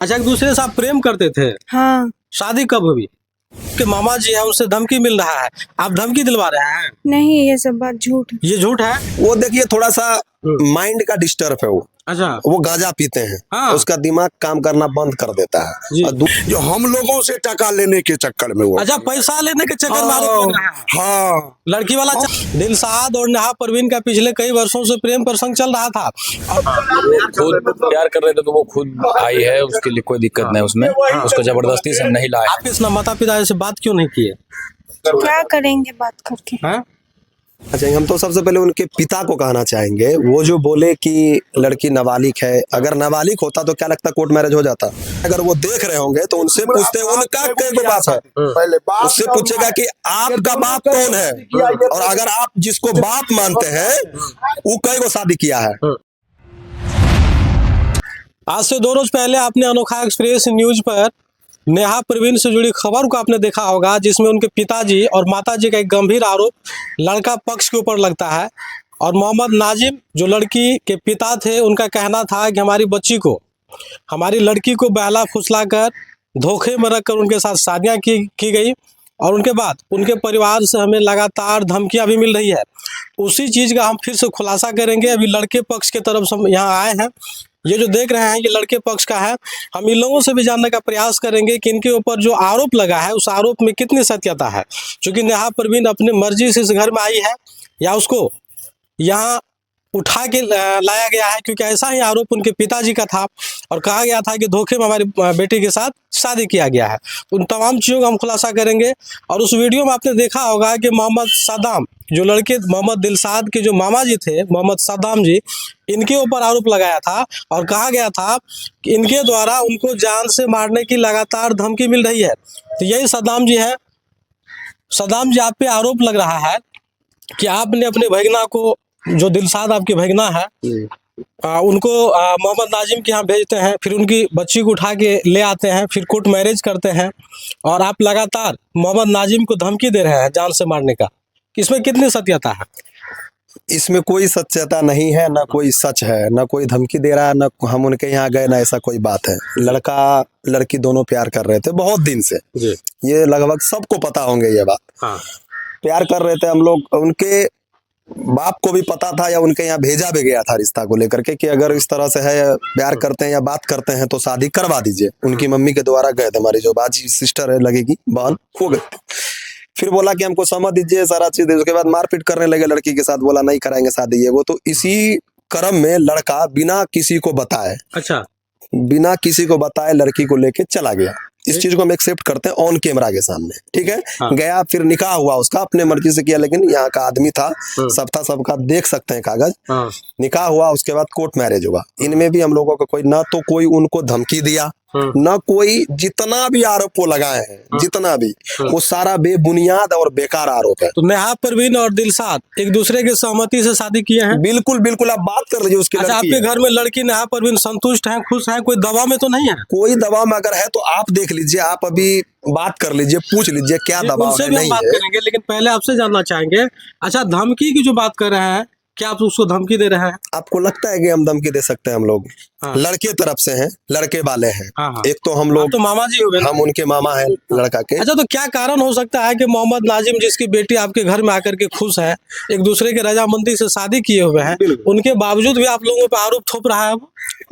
अच्छा, एक दूसरे से आप प्रेम करते थे? हाँ। शादी कब हुई? कि मामा जी है उनसे धमकी मिल रहा है, आप धमकी दिलवा रहे हैं? नहीं, ये सब बात झूठ है। ये झूठ है? वो देखिए थोड़ा सा माइंड का डिस्टर्ब है अच्छा। वो गांजा पीते हैं। हाँ। उसका दिमाग काम करना बंद कर देता है। जी। और जो हम लोगों से टका लेने के चक्कर में वो। अच्छा, पैसा लेने के चक्कर में आरोप लग रहा है? हाँ। लड़की वाला दिलशाद और नेहा परवीन का पिछले कई वर्षों से प्रेम प्रसंग चल रहा था। खुद प्यार कर रहे थे तो वो खुद आई है, उसके लिए कोई दिक्कत नहीं उसमें। उसको जबरदस्ती से नहीं लाया। आप इस माता पिता से बात क्यों नहीं किए? क्या करेंगे बात करके? हैं? अच्छा, हम तो सबसे पहले उनके पिता को कहना चाहेंगे, वो जो बोले कि लड़की नाबालिग है, अगर नाबालिग होता तो क्या लगता कोर्ट मैरिज हो जाता। अगर वो देख रहे होंगे तो उनसे पूछते उनका कई बात है, पहले बाप उससे पूछेगा कि आपका बाप कौन है, और अगर आप जिसको बाप मानते हैं वो कई को शादी किया है। आज से 2 रोज पहले आपने अनोखा एक्सप्रेस न्यूज पर नेहा परवीन से जुड़ी खबर को आपने देखा होगा, जिसमें उनके पिताजी और माताजी का एक गंभीर आरोप लड़का पक्ष के ऊपर लगता है। और मोहम्मद नाजिम जो लड़की के पिता थे, उनका कहना था कि हमारी लड़की को बहला फुसला कर धोखे में रखकर उनके साथ शादियां की गई, और उनके बाद उनके परिवार से हमें लगातार धमकियां भी मिल रही है। उसी चीज़ का हम फिर से खुलासा करेंगे। अभी लड़के पक्ष की तरफ से हम यहाँ आए हैं। ये जो देख रहे हैं ये लड़के पक्ष का है। हम इन लोगों से भी जानने का प्रयास करेंगे कि इनके ऊपर जो आरोप लगा है उस आरोप में कितनी सत्यता है। क्योंकि नेहा परवीन अपनी मर्जी से इस घर में आई है या उसको यहाँ उठा के लाया गया है, क्योंकि ऐसा ही आरोप उनके पिताजी का था और कहा गया था कि धोखे में हमारी बेटी के साथ शादी किया गया है। उन तमाम चीज़ों का हम खुलासा करेंगे। और उस वीडियो में आपने देखा होगा कि मोहम्मद सद्दाम, जो लड़के मोहम्मद दिलशाद के जो मामा जी थे, मोहम्मद सद्दाम जी, इनके ऊपर आरोप लगाया था और कहा गया था कि इनके द्वारा उनको जान से मारने की लगातार धमकी मिल रही है। तो यही सद्दाम जी है। सद्दाम जी, आप पे आरोप लग रहा है कि आपने अपने भगना को, जो दिलशाद आपकी भगना है, उनको मोहम्मद नाजिम के यहाँ भेजते हैं, फिर उनकी बच्ची को उठा के ले आते हैं, फिर कोर्ट मैरिज करते हैं, और आप लगातार मोहम्मद नाजिम को धमकी दे रहे हैं जान से मारने का। इसमें कितनी सत्यता है? इसमें कोई सत्यता नहीं है, ना कोई सच है, ना कोई धमकी दे रहा है, ना हम उनके यहाँ गए, ना ऐसा कोई बात है। लड़का लड़की दोनों प्यार कर रहे थे बहुत दिन से। जी। ये लगभग सबको पता होंगे ये बात। हाँ। प्यार कर रहे थे हम लोग। उनके बाप को भी पता था, या उनके यहाँ भेजा भी गया था रिश्ता को लेकर के कि अगर इस तरह से है, प्यार करते हैं या बात करते हैं तो शादी करवा दीजिए। उनकी मम्मी के द्वारा गए थे, हमारी जो बाजी सिस्टर है लगेगी बहन, हो गए। फिर बोला कि हमको समझ दीजिए सारा चीज। उसके बाद मारपीट करने लगे लड़की के साथ, बोला नहीं कराएंगे शादी ये वो। तो इसी क्रम में लड़का बिना किसी को बताए, अच्छा, बिना किसी को बताए लड़की को लेके चला गया। इस चीज को हम एक्सेप्ट करते हैं ऑन कैमरा के सामने, ठीक है। हाँ। गया, फिर निकाह हुआ उसका, अपने मर्जी से किया, लेकिन यहाँ का आदमी था, सब था, सबका देख सकते हैं कागज। हाँ। निकाह हुआ, उसके बाद कोर्ट मैरिज हुआ। इनमें भी हम लोगों को कोई ना तो कोई उनको धमकी दिया, ना कोई, जितना भी आरोप वो लगाए हैं, जितना भी, वो सारा बेबुनियाद और बेकार आरोप है। तो नेहा परवीन और दिलशाद एक दूसरे की सहमति से शादी किए हैं? बिल्कुल बिल्कुल, आप बात कर लीजिए उसकी। अच्छा, आपके घर में लड़की नेहा परवीन संतुष्ट है, खुश है, कोई दबाव में तो नहीं है? कोई दबाव में अगर है तो आप देख लीजिए, आप अभी बात कर लीजिए, पूछ लीजिए क्या दबाव उनसे है, भी हम नहीं बात है। करेंगे, लेकिन पहले आपसे जानना चाहेंगे, अच्छा, धमकी की जो बात कर रहे हैं, क्या आप उसको धमकी दे रहे हैं? आपको लगता है कि हम धमकी दे सकते हैं? हम लोग हाँ। लड़के तरफ से हैं, लड़के वाले हैं। हाँ। एक तो हम लोग तो मामा जी हो गए, हम उनके मामा हैं लड़का के। अच्छा, तो क्या कारण हो सकता है कि मोहम्मद नाजिम, जिसकी बेटी आपके घर में आकर के खुश है, एक दूसरे के रजामंदी से शादी किए हुए हैं, उनके बावजूद भी आप लोगों पर आरोप थोप रहा है?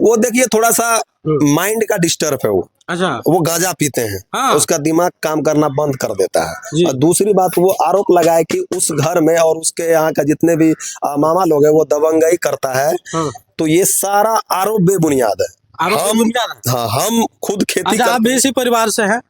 वो देखिए थोड़ा सा माइंड का डिस्टर्ब है वो। अच्छा। वो गांजा पीते हैं। हाँ। उसका दिमाग काम करना बंद कर देता जी। है। और दूसरी बात, वो आरोप लगाए कि उस घर में और उसके यहाँ का जितने भी मामा लोग हैं वो दबंगई करता है। हाँ। तो ये सारा आरोप बेबुनियाद है। हाँ, हम खुद खेती अच्छा, आप भी इसी परिवार से हैं?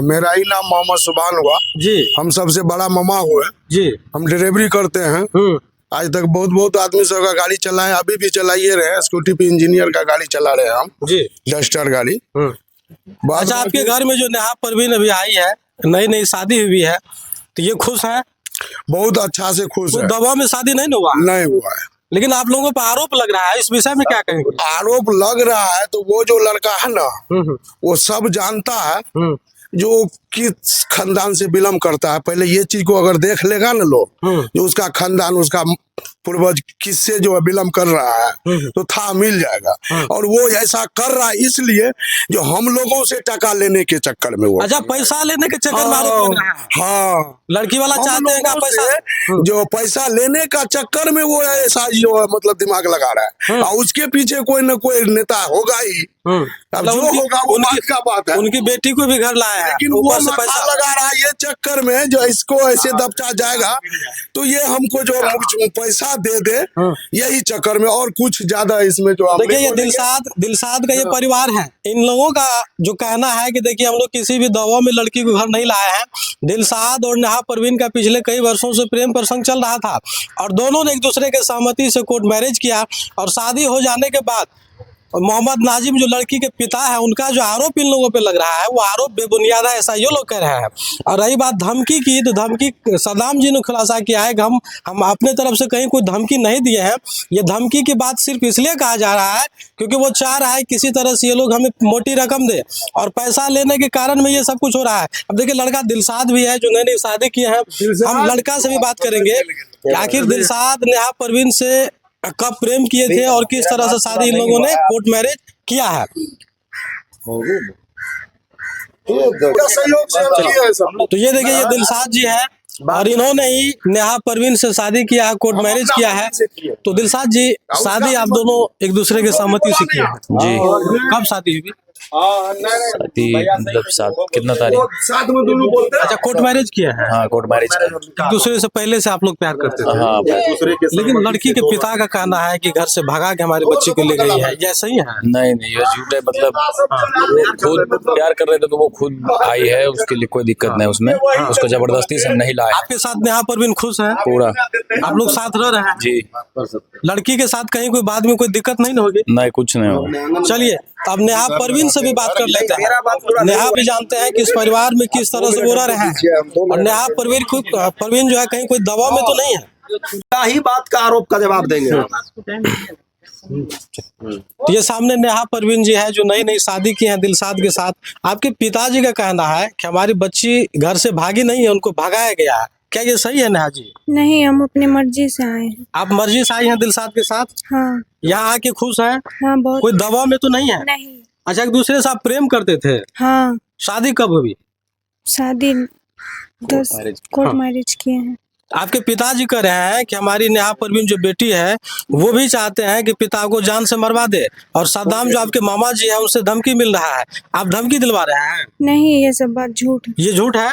मेरा ही नाम मोहम्मद सुभान हुआ जी। हम सबसे बड़ा मामा हुए जी। हम डिलीवरी करते हैं। आज तक बहुत बहुत आदमी सब का गाड़ी चलाए, अभी भी चलाइए रहे। स्कूटी पे इंजीनियर का गाड़ी चला रहे हैं हम जी, डस्टर गाड़ी। अच्छा, आपके घर में जो नेहा परवीन अभी आई है, नई नई शादी हुई है, तो ये खुश है? बहुत अच्छा से खुश है। दबाव में शादी नहीं हुआ? नहीं हुआ है, लेकिन आप लोगों पर आरोप लग रहा है, इस विषय में क्या कहेंगे? आरोप लग रहा है तो वो जो लड़का है ना, वो सब जानता है जो किस खानदान से बिलोंग करता है। पहले ये चीज को अगर देख लेगा ना लोग, जो उसका खानदान, उसका पूर्वज किससे जो है विलम्ब कर रहा है, तो था मिल जाएगा। और वो ऐसा कर रहा है इसलिए जो हम लोगों से टका लेने के चक्कर में वो, अच्छा, पैसा लेने के चक्कर में आरोप लग रहा है। हाँ, लड़की वाला हम चाहते हैं क्या लोगों पैसा? से जो पैसा लेने का चक्कर में वो ऐसा जो है मतलब दिमाग लगा रहा है, और उसके पीछे कोई न कोई नेता होगा ही। अब मतलब जो होगा वो बात का बात है, उनकी बेटी को भी घर लाया है, लेकिन वो ऊपर से मथा पैसा लगा रहा है ये चक्कर में जो इसको ऐसे दबचा जाएगा, तो ये हमको जो पैसा दे दे, यही चक्कर में, और कुछ ज्यादा इसमें जो हम देखिए, नहीं ये बोलेंगे। दिलशाद का ये परिवार है। इन लोगों का जो कहना है कि देखिए, हम लोग किसी भी दबाव में लड़की को घर नहीं लाए हैं। दिलशाद और नेहा परवीन का पिछले कई वर्षों से प्रेम प्रसंग चल रहा था, और दोनों ने एक दूसरे के सहमति से कोर्ट मैरिज किया, और शादी हो जाने के बाद मोहम्मद नाजिम जो लड़की के पिता है, उनका जो आरोप इन लोगों पे लग रहा है, वो आरोप बेबुनियाद है, ऐसा ये लोग कह रहे हैं। और रही बात धमकी की, तो धमकी सदाम जी ने खुलासा किया है कि हम अपने तरफ से कहीं कोई धमकी नहीं दिए हैं। ये धमकी की बात सिर्फ इसलिए कहा जा रहा है क्योंकि वो चाह रहा है किसी तरह से ये लोग हमें मोटी रकम दे, और पैसा लेने के कारण में ये सब कुछ हो रहा है। अब देखिए, लड़का दिलशाद भी है जो नई नई शादी किए हैं। हम लड़का से भी बात करेंगे कि आखिर दिलशाद नेहा परवीन से कब प्रेम किए थे और किस तरह से शादी इन लोगों ने कोर्ट मैरिज किया है। पूरा सहयोग से हम किए हैं सब। तो ये देखिए, ये दिलशाद जी है, और इन्होंने ही नेहा परवीन से शादी किया है, कोर्ट मैरिज किया है। तो दिलशाद जी, शादी आप दोनों एक दूसरे के सहमति से किए हैं जी। कब शादी हुई? शादी मतलब सात कितना तारीख? साथ में दोनों बोलते हैं। अच्छा, कोर्ट मैरिज किया है। हाँ, कोर्ट मैरिज। एक दूसरे से पहले से आप लोग प्यार करते थे? हाँ, लेकिन लड़की के पिता का कहना है कि घर से भगा के हमारे बच्चे को ले गई है, ये सही है? नहीं नहीं, ये झूठ है। मतलब वो खुद प्यार कर रहे थे तो वो खुद आई है, उसके लिए कोई दिक्कत नहीं उसमें। उसको जबरदस्ती से हम नहीं लाए। आपके साथ नेहा परवीन खुश है? पूरा। आप लोग साथ रह रहे हैं जी। लड़की के साथ? कहीं कोई बाद में कोई दिक्कत नहीं होगी? नहीं, कुछ नहीं होगा। चलिए, अब नेहा परवीन से भी बात कर लेते हैं। नेहा भी जानते हैं कि इस परिवार में किस तरह से वो रह रहे हैं, और नेहा परवीन जो है कहीं कोई दबाव में तो नहीं है। क्या ही बात का आरोप का जवाब देंगे। तो ये सामने नेहा परवीन जी है जो नई नई शादी की है दिलशाद के साथ। आपके पिताजी का कहना है कि हमारी बच्ची घर से भागी नहीं है, उनको भगाया गया है। क्या ये सही है नेहा जी? नहीं, हम अपनी मर्जी से आए हैं। आप मर्जी से आई हैं दिलशाद के साथ? हाँ यहाँ आके खुश हैं? हाँ, बहुत। कोई दबाव में तो नहीं है? नहीं। अच्छा, एक दूसरे से आप प्रेम करते थे? हाँ, शादी कब हुई? शादी 10 कोर्ट मैरिज किए हैं। आपके पिताजी कह रहे हैं कि हमारी नेहा परवीन जो बेटी है, वो भी चाहते हैं कि पिता को जान से मरवा दे, और सद्दाम जो आपके मामा जी है उनसे धमकी मिल रहा है। आप धमकी दिलवा रहे हैं? नहीं, ये सब बात झूठ है। ये झूठ है?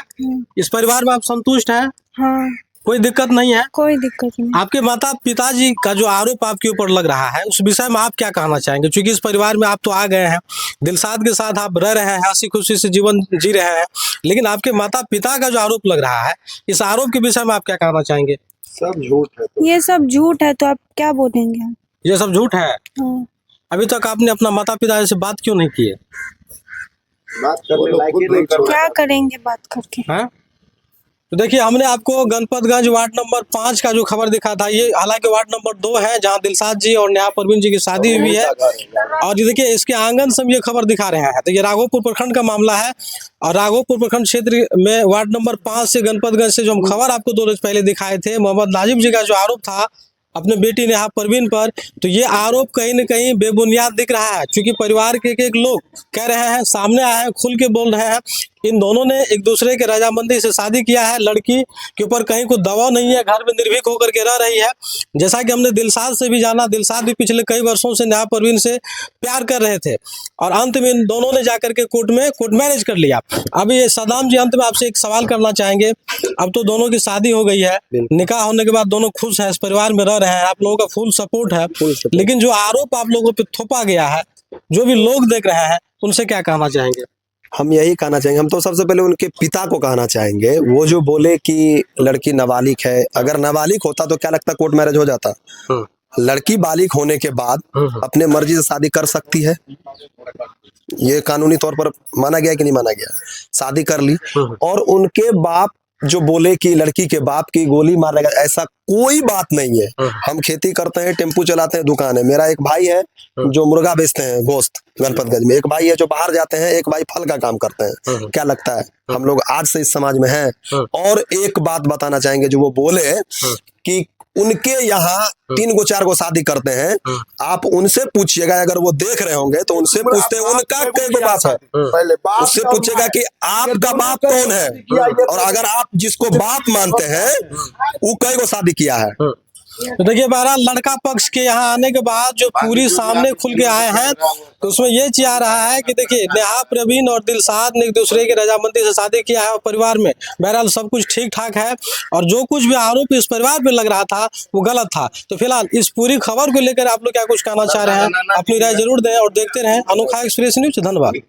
इस परिवार में आप संतुष्ट हैं? हाँ, कोई दिक्कत नहीं है? कोई दिक्कत नहीं। आपके माता पिताजी का जो आरोप आपके ऊपर लग रहा है, उस विषय में आप क्या कहना चाहेंगे? क्योंकि इस परिवार में आप तो आ गए हैं, दिलशाद के साथ आप रह रहे हैं, हंसी खुशी से जीवन जी रहे हैं, लेकिन आपके माता पिता का जो आरोप लग रहा है, इस आरोप के विषय में आप क्या कहना चाहेंगे? सब झूठ है। ये सब झूठ है, तो आप क्या बोलेंगे हम? ये सब झूठ है? हाँ। अभी तक आपने अपना माता पिता से बात क्यों नहीं की है? बात करने लायक ही नहीं कर क्या करेंगे बात करके? हैं? तो देखिए, हमने आपको गणपतगंज वार्ड नंबर 5 का जो खबर दिखा था, ये हालांकि वार्ड नंबर 2 है जहां दिलशाद जी और नेहा परवीन जी की शादी हुई है, और ये देखिए इसके आंगन से हम ये खबर दिखा रहे हैं। तो ये राघोपुर प्रखंड का मामला है, और राघोपुर प्रखंड क्षेत्र में वार्ड नंबर 5 से गणपतगंज से जो हम खबर आपको 2 रोज पहले दिखाए थे, मोहम्मद नाजिम जी का जो आरोप था अपने बेटी नेहा परवीन पर, तो ये आरोप कहीं न कहीं बेबुनियाद दिख रहा है। क्योंकि परिवार के एक लोग कह रहे हैं, सामने आए हैं, खुल के बोल रहे हैं, इन दोनों ने एक दूसरे के रजामंदी से शादी किया है। लड़की के ऊपर कहीं कोई दबाव नहीं है, घर में निर्भीक होकर के रह रही है। जैसा कि हमने दिलशाद से भी जाना, दिलशाद भी पिछले कई वर्षों से नेहा परवीन से प्यार कर रहे थे, और अंत में इन दोनों ने जाकर के कोर्ट मैरिज कर लिया। अभी ये सदाम जी, अंत में आपसे एक सवाल करना चाहेंगे। अब तो दोनों की शादी हो गई है, निकाह होने के बाद दोनों खुश हैं, इस परिवार में रह रहे हैं, आप लोगों का फुल सपोर्ट है, लेकिन जो आरोप आप लोगों पे थोपा गया है, जो भी लोग देख रहे हैं, उनसे क्या कहना चाहेंगे? हम यही कहना चाहेंगे, हम तो सबसे पहले उनके पिता को कहना चाहेंगे। वो जो बोले कि लड़की नाबालिग है, अगर नाबालिग होता तो क्या लगता कोर्ट मैरिज हो जाता? लड़की बालिग होने के बाद अपने मर्जी से शादी कर सकती है, ये कानूनी तौर पर माना गया कि नहीं माना गया? शादी कर ली, और उनके बाप जो बोले कि लड़की के बाप की गोली मारेगा, ऐसा कोई बात नहीं है। हम खेती करते हैं, टेम्पू चलाते हैं, दुकान है। मेरा एक भाई है जो मुर्गा बेचते हैं, गोश्त, गणपतगंज में। एक भाई है जो बाहर जाते हैं, एक भाई फल का काम करते हैं। क्या लगता है हम लोग आज से इस समाज में हैं? और एक बात बताना चाहेंगे, जो वो बोले कि उनके यहाँ 3 गो 4 गो शादी करते हैं। आप उनसे पूछिएगा, अगर वो देख रहे होंगे तो उनसे पूछते हैं उनका कई गो बाप है, पहले बाप उससे पूछेगा कि आपका बाप कौन है, और अगर आप जिसको बाप मानते हैं वो कई गो शादी किया है। तो देखिए बहरहाल लड़का पक्ष के यहाँ आने के बाद जो पूरी सामने खुल के आए हैं, तो उसमें ये चीज आ रहा है कि देखिए नेहा प्रवीण और दिलशाद ने एक दूसरे की रजामंदी से शादी किया है और परिवार में बहरहाल सब कुछ ठीक ठाक है, और जो कुछ भी आरोप इस परिवार पे लग रहा था वो गलत था। तो फिलहाल इस पूरी खबर को लेकर आप लोग क्या कुछ कहना चाह रहे हैं, अपनी राय जरूर दें और देखते रहें अनोखा एक्सप्रेस न्यूज। धन्यवाद।